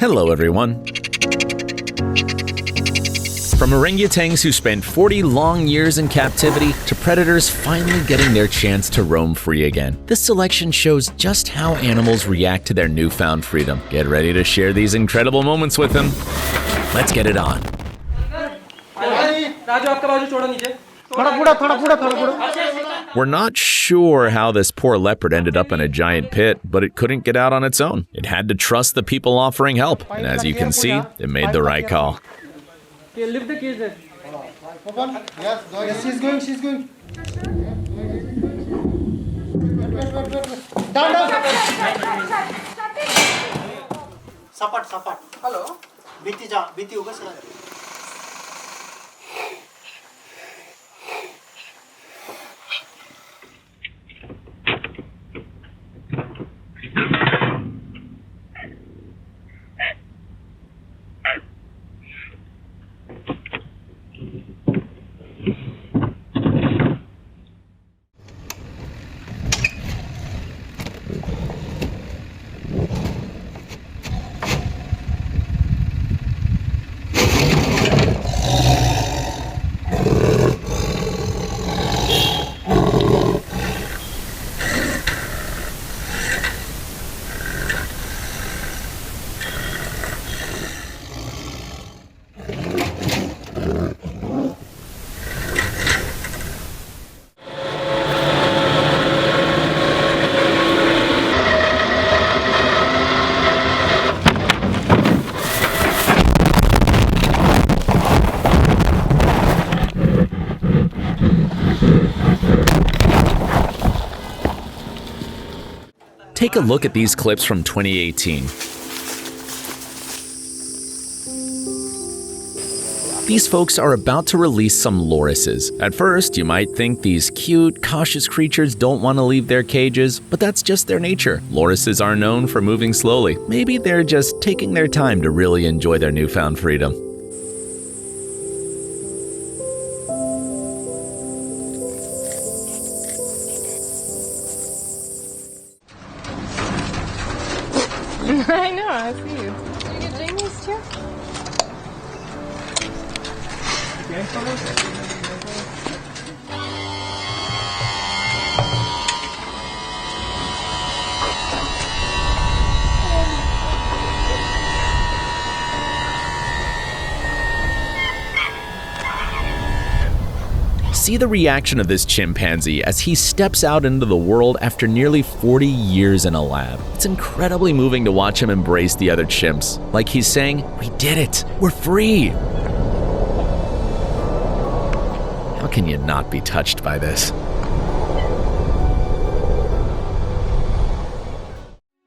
Hello everyone. From orangutans who spent 40 long years in captivity to predators finally getting their chance to roam free again, this selection shows just how animals react to their newfound freedom. Get ready to share these incredible moments with them. Let's get it on. We're not sure how this poor leopard ended up in a giant pit, but it couldn't get out on its own. It had to trust the people offering help, and as you can see, it made the right call. Okay, lift the cage there. Open. Yes, go ahead. Yes, she's going. Down. Sapat. Hello. Biti hoga sir. Take a look at these clips from 2018. These folks are about to release some lorises. At first, you might think these cute, cautious creatures don't want to leave their cages, but that's just their nature. Lorises are known for moving slowly. Maybe they're just taking their time to really enjoy their newfound freedom. I know, I see you. Did you get Jamie's too? See the reaction of this chimpanzee as he steps out into the world after nearly 40 years in a lab. It's incredibly moving to watch him embrace the other chimps. Like he's saying, "We did it! We're free!" How can you not be touched by this?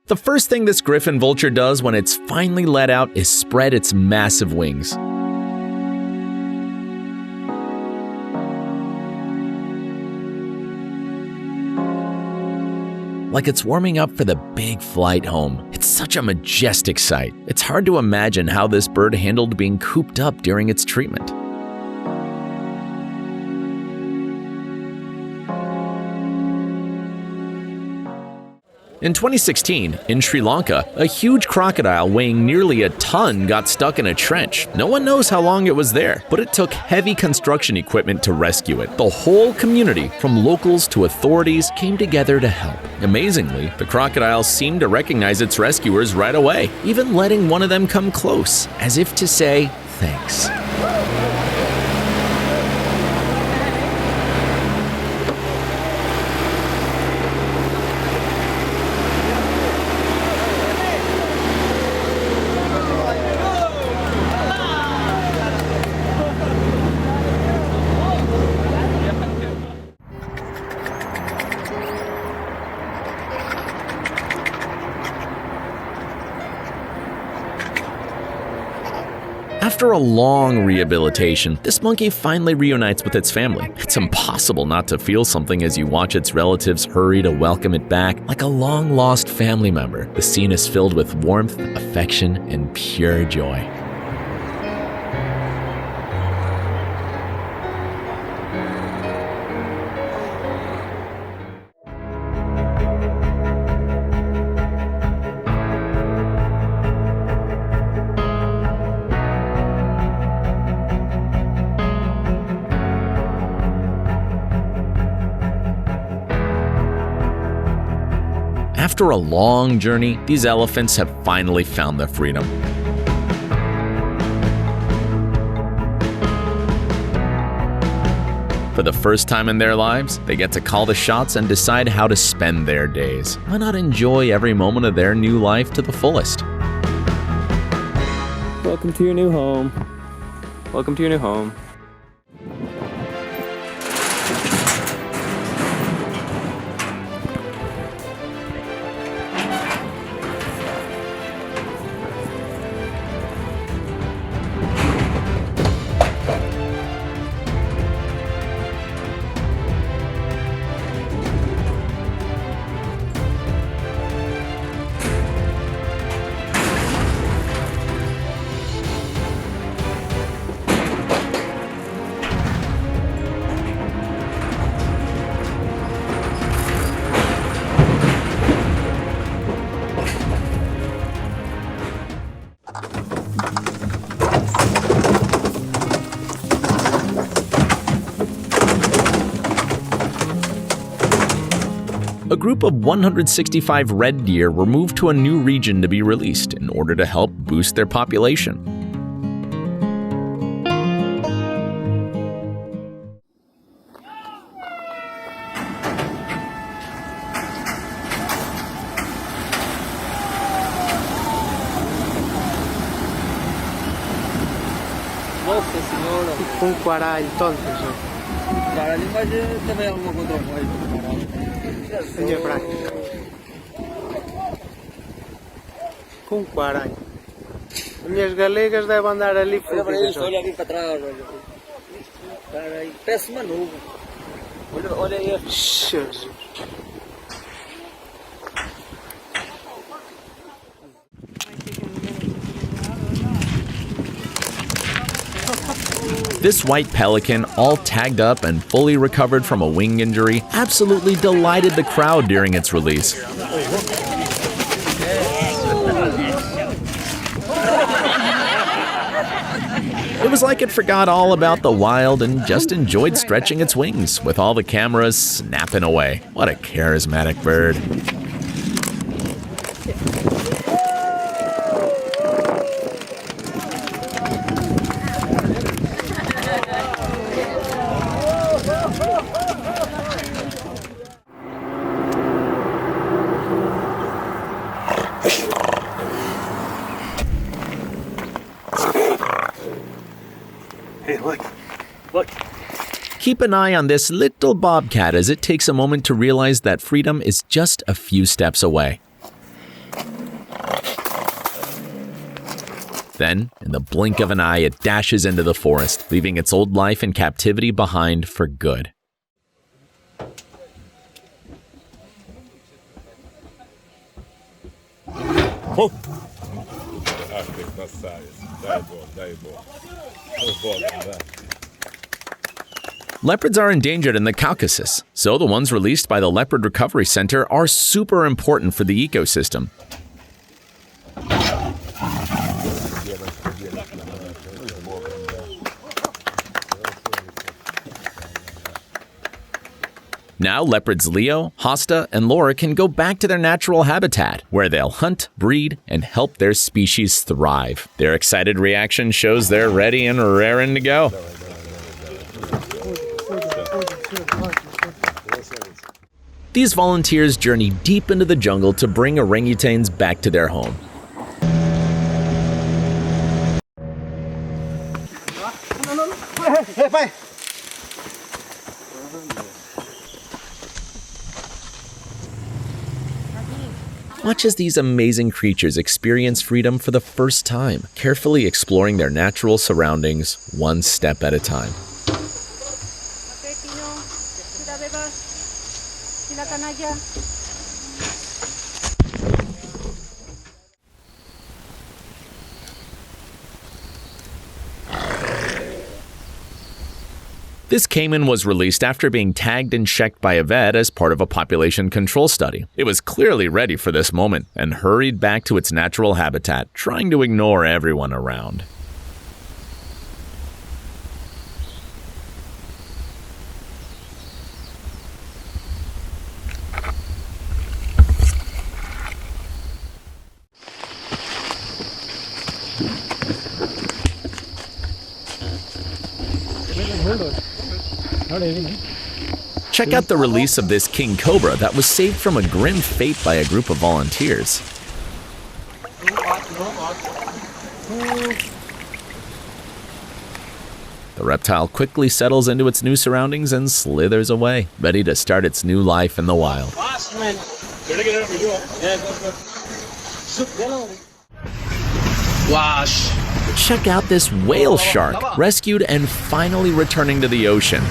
The first thing this griffon vulture does when it's finally let out is spread its massive wings. Like it's warming up for the big flight home. It's such a majestic sight. It's hard to imagine how this bird handled being cooped up during its treatment. In 2016, in Sri Lanka, a huge crocodile weighing nearly a ton got stuck in a trench. No one knows how long it was there, but it took heavy construction equipment to rescue it. The whole community, from locals to authorities, came together to help. Amazingly, the crocodile seemed to recognize its rescuers right away, even letting one of them come close, as if to say, thanks. After a long rehabilitation, this monkey finally reunites with its family. It's impossible not to feel something as you watch its relatives hurry to welcome it back like a long-lost family member. The scene is filled with warmth, affection, and pure joy. After a long journey, these elephants have finally found their freedom. For the first time in their lives, they get to call the shots and decide how to spend their days. Why not enjoy every moment of their new life to the fullest? Welcome to your new home. Welcome to your new home. A group of 165 red deer were moved to a new region to be released in order to help boost their population. Un Koala entonces. Minha prática. Com 40. As minhas galegas devem andar ali por Olha ali para trás, olha. Cara, parece uma nuvem. Olha aí. Jesus. This white pelican, all tagged up and fully recovered from a wing injury, absolutely delighted the crowd during its release. It was like it forgot all about the wild and just enjoyed stretching its wings, with all the cameras snapping away. What a charismatic bird. Keep an eye on this little bobcat as it takes a moment to realize that freedom is just a few steps away. Then, in the blink of an eye, it dashes into the forest, leaving its old life in captivity behind for good. Leopards are endangered in the Caucasus, so the ones released by the Leopard Recovery Center are super important for the ecosystem. Now leopards Leo, Hosta, and Laura can go back to their natural habitat, where they'll hunt, breed, and help their species thrive. Their excited reaction shows they're ready and raring to go. These volunteers journey deep into the jungle to bring orangutans back to their home. Hey, bye. Watch as these amazing creatures experience freedom for the first time, carefully exploring their natural surroundings one step at a time. This Cayman was released after being tagged and checked by a vet as part of a population control study. It was clearly ready for this moment and hurried back to its natural habitat, trying to ignore everyone around. Check out the release of this king cobra that was saved from a grim fate by a group of volunteers. The reptile quickly settles into its new surroundings and slithers away, ready to start its new life in the wild. Check out this whale shark, rescued and finally returning to the ocean.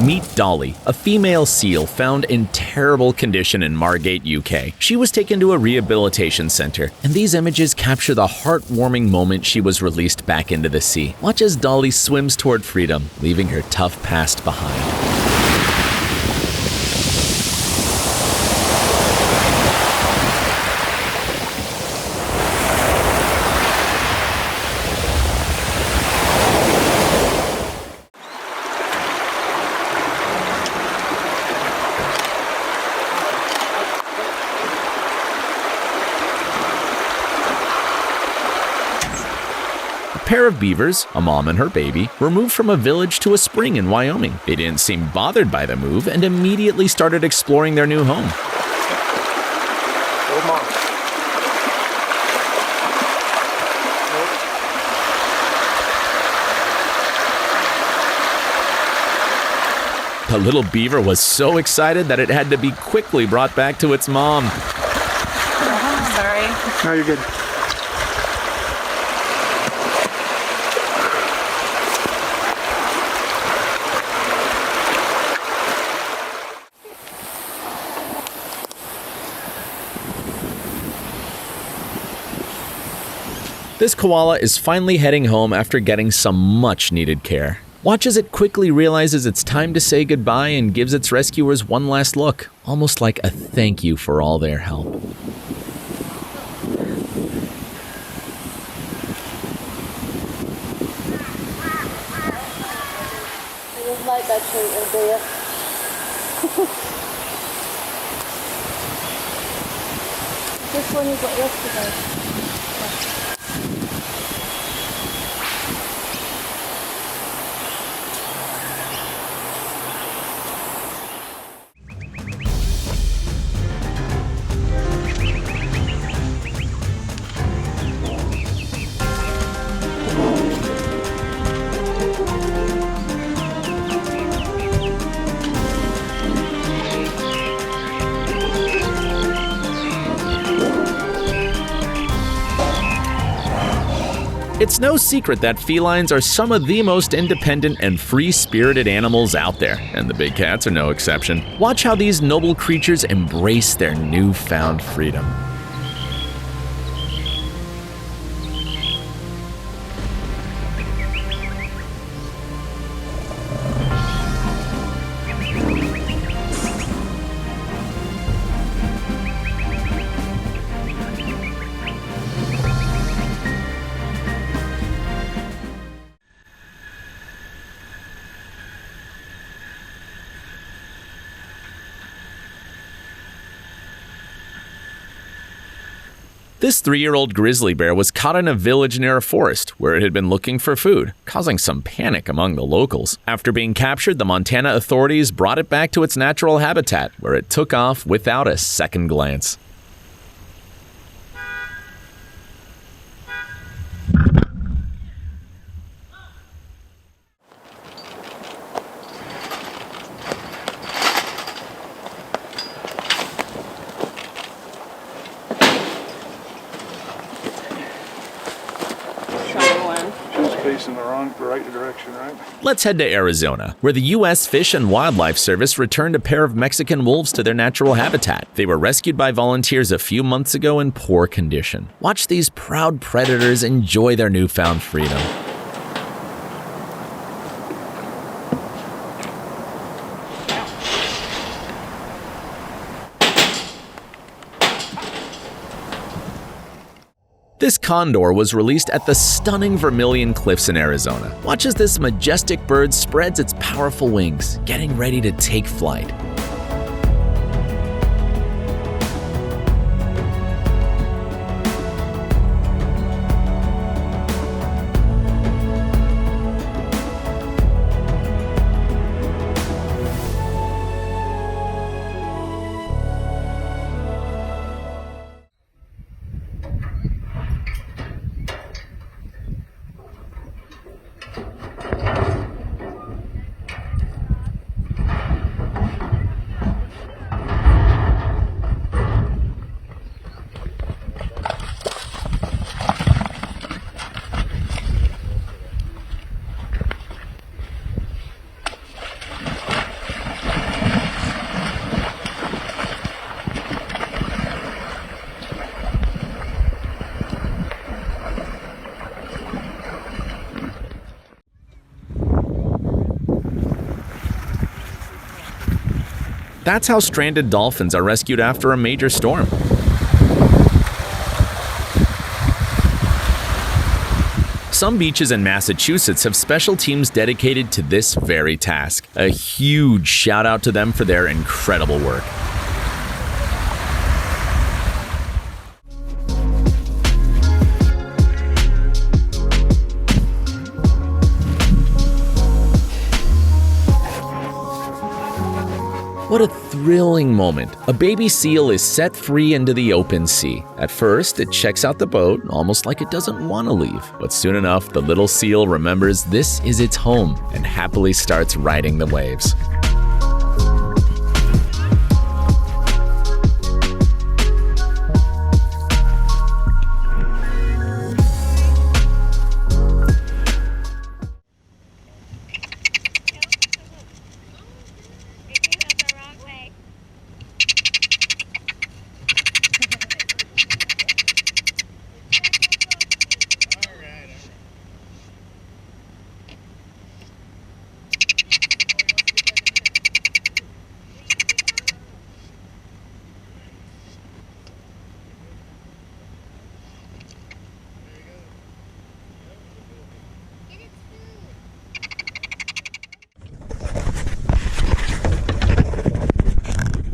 Meet Dolly, a female seal found in terrible condition in Margate, UK. She was taken to a rehabilitation center, and these images capture the heartwarming moment she was released back into the sea. Watch as Dolly swims toward freedom, leaving her tough past behind. A pair of beavers, a mom and her baby, were moved from a village to a spring in Wyoming. They didn't seem bothered by the move and immediately started exploring their new home. The little beaver was so excited that it had to be quickly brought back to its mom. Sorry. No, you're good. This koala is finally heading home after getting some much-needed care. Watch as it quickly realizes it's time to say goodbye and gives its rescuers one last look, almost like a thank you for all their help. I just like that shirt there. This one you got yesterday. It's no secret that felines are some of the most independent and free-spirited animals out there, and the big cats are no exception. Watch how these noble creatures embrace their newfound freedom. This 3-year-old grizzly bear was caught in a village near a forest where it had been looking for food, causing some panic among the locals. After being captured, the Montana authorities brought it back to its natural habitat, where it took off without a second glance. Facing the right direction, right? Let's head to Arizona, where the U.S. Fish and Wildlife Service returned a pair of Mexican wolves to their natural habitat. They were rescued by volunteers a few months ago in poor condition. Watch these proud predators enjoy their newfound freedom. This condor was released at the stunning Vermilion Cliffs in Arizona. Watch as this majestic bird spreads its powerful wings, getting ready to take flight. That's how stranded dolphins are rescued after a major storm. Some beaches in Massachusetts have special teams dedicated to this very task. A huge shout out to them for their incredible work. What a thrilling moment. A baby seal is set free into the open sea. At first, it checks out the boat, almost like it doesn't want to leave. But soon enough, the little seal remembers this is its home and happily starts riding the waves.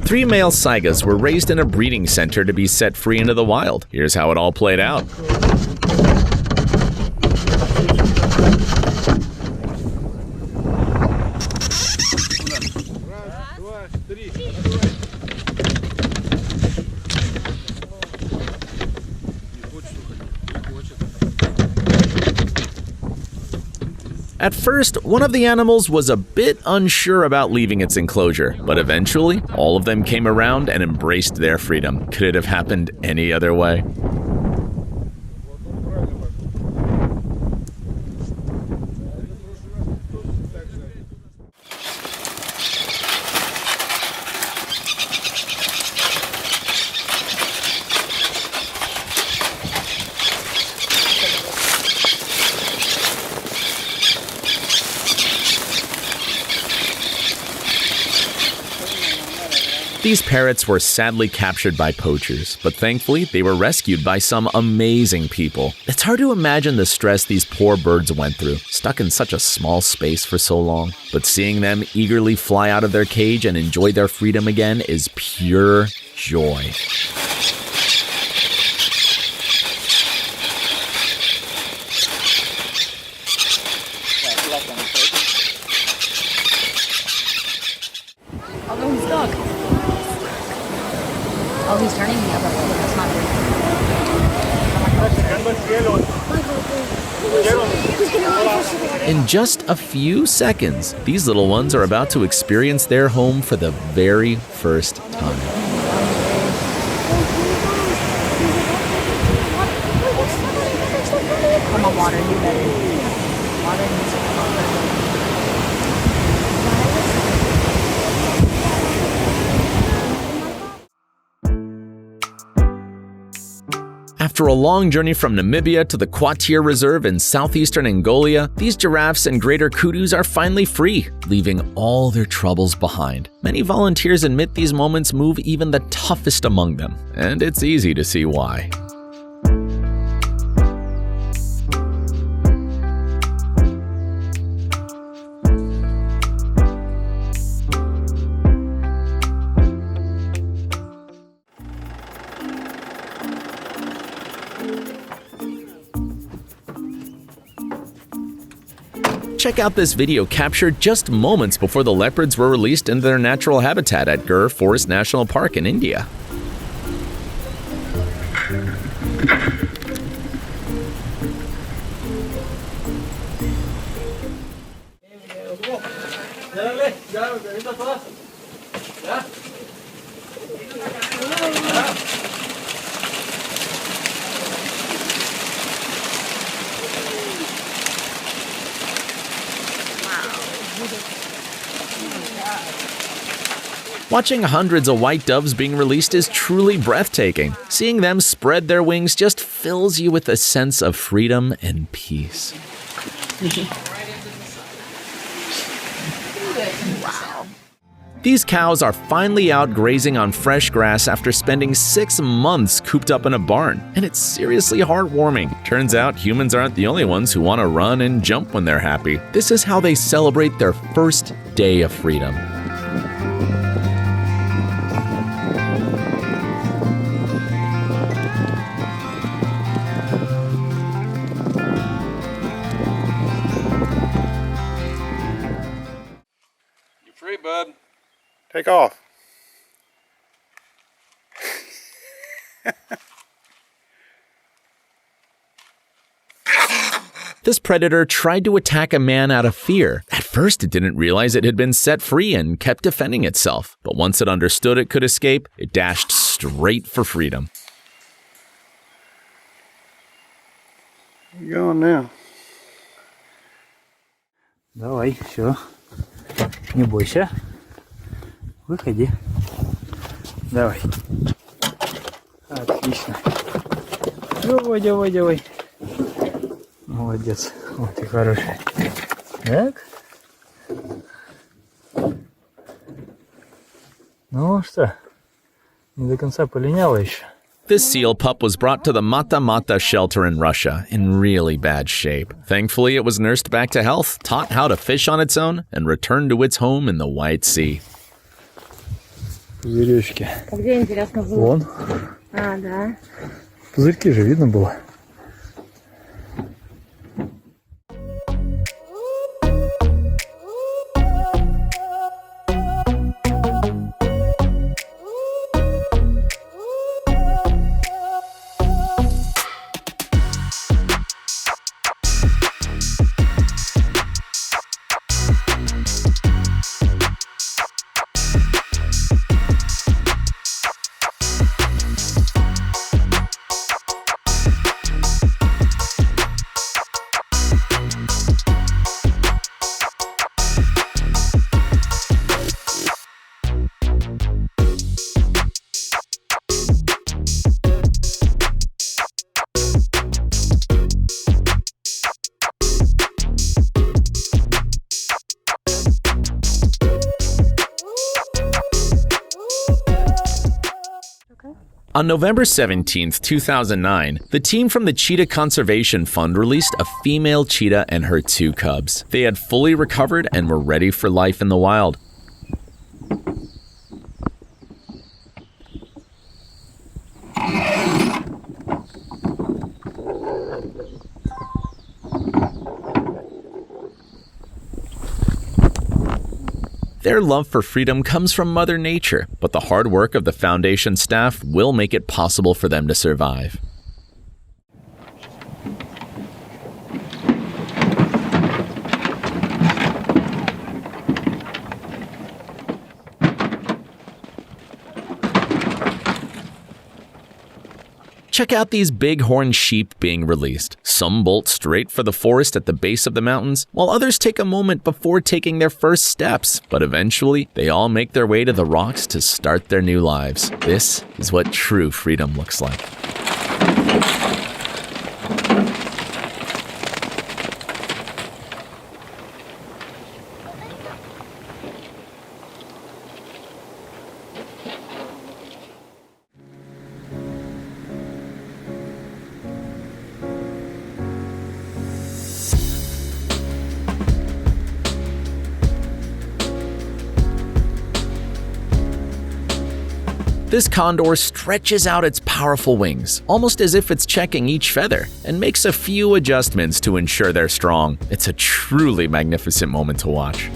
Three male Saigas were raised in a breeding center to be set free into the wild. Here's how it all played out. At first, one of the animals was a bit unsure about leaving its enclosure, but eventually, all of them came around and embraced their freedom. Could it have happened any other way? These parrots were sadly captured by poachers, but thankfully they were rescued by some amazing people. It's hard to imagine the stress these poor birds went through, stuck in such a small space for so long. But seeing them eagerly fly out of their cage and enjoy their freedom again is pure joy. Although he's dog. Oh, he's turning the other way. That's not good. In just a few seconds, these little ones are about to experience their home for the very first time. Come on, water, you better. Water needs to come over. After a long journey from Namibia to the Quartier Reserve in southeastern Angola, these giraffes and greater kudus are finally free, leaving all their troubles behind. Many volunteers admit these moments move even the toughest among them, and it's easy to see why. Check out this video captured just moments before the leopards were released into their natural habitat at Giraffe Forest National Park in India. Watching hundreds of white doves being released is truly breathtaking. Seeing them spread their wings just fills you with a sense of freedom and peace. Wow. These cows are finally out grazing on fresh grass after spending 6 months cooped up in a barn, and it's seriously heartwarming. Turns out humans aren't the only ones who want to run and jump when they're happy. This is how they celebrate their first day of freedom. You're free, bud. Take off. This predator tried to attack a man out of fear. At first, it didn't realize it had been set free and kept defending itself. But once it understood it could escape, it dashed straight for freedom. Where you going now? Давай, все. Не бойся. Выходи. Давай. Отлично. Давай, давай, давай. Молодец. Вот ты хороший. Так. Ну что, не до конца полиняла еще. This seal pup was brought to the Mata Mata shelter in Russia in really bad shape. Thankfully, it was nursed back to health, taught how to fish on its own, and returned to its home in the White Sea. Пузыречки. А где, интересно, было? Вон. А, да. Пузырьки же видно было. On November 17, 2009, the team from the Cheetah Conservation Fund released a female cheetah and her 2 cubs. They had fully recovered and were ready for life in the wild. Their love for freedom comes from Mother Nature, but the hard work of the Foundation staff will make it possible for them to survive. Check out these bighorn sheep being released. Some bolt straight for the forest at the base of the mountains, while others take a moment before taking their first steps. But eventually, they all make their way to the rocks to start their new lives. This is what true freedom looks like. This condor stretches out its powerful wings, almost as if it's checking each feather, and makes a few adjustments to ensure they're strong. It's a truly magnificent moment to watch.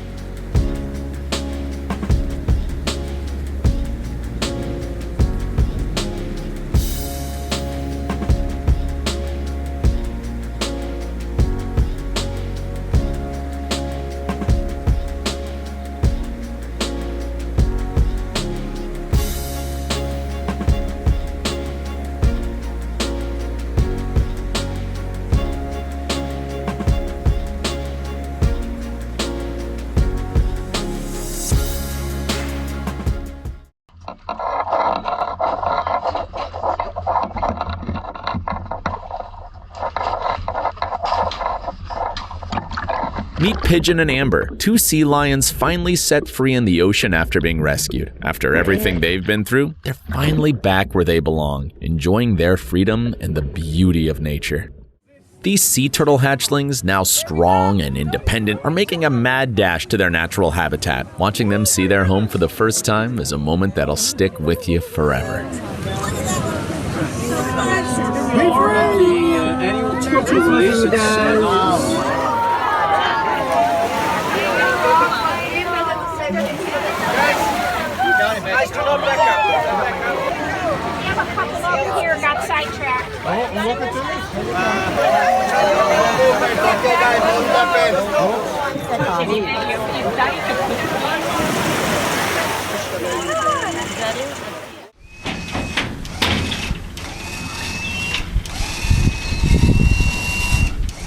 Meet Pigeon and Amber, two sea lions finally set free in the ocean after being rescued. After everything they've been through, they're finally back where they belong, enjoying their freedom and the beauty of nature. These sea turtle hatchlings, now strong and independent, are making a mad dash to their natural habitat. Watching them see their home for the first time is a moment that'll stick with you forever. Here got sidetracked.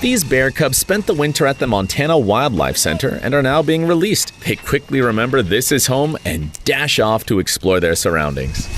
These bear cubs spent the winter at the Montana Wildlife Center and are now being released. They quickly remember this is home and dash off to explore their surroundings.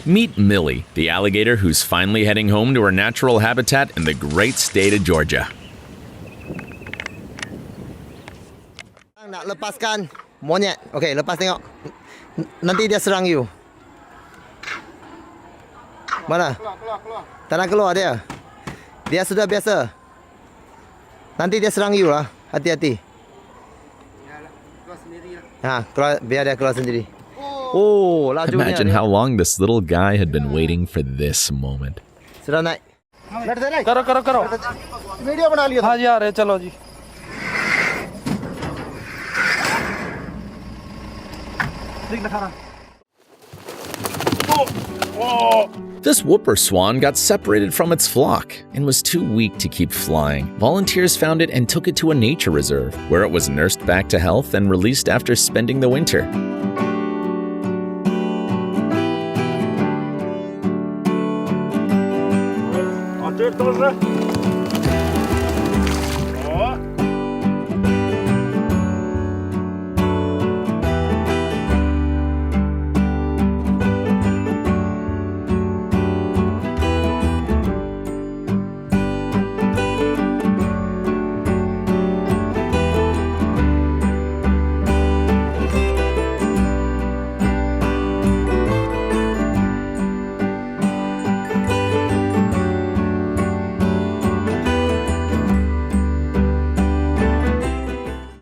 Meet Millie, the alligator who's finally heading home to her natural habitat in the great state of Georgia. Nak lepaskan monyet. Okey, lepas tengok. Nanti dia serang you. Mana? Tak nak keluar dia. Dia sudah biasa. Nanti dia serang you lah. Hati-hati. Ha, keluar, biar dia keluar sendiri. Oh, lajunya. Imagine how long this little guy had been waiting for this moment. Sudah naik. करो करो करो video बना लिया. हाँ जी आ रहे चलो जी. This whooper swan got separated from its flock and was too weak to keep flying. Volunteers found it and took it to a nature reserve, where it was nursed back to health and released after spending the winter.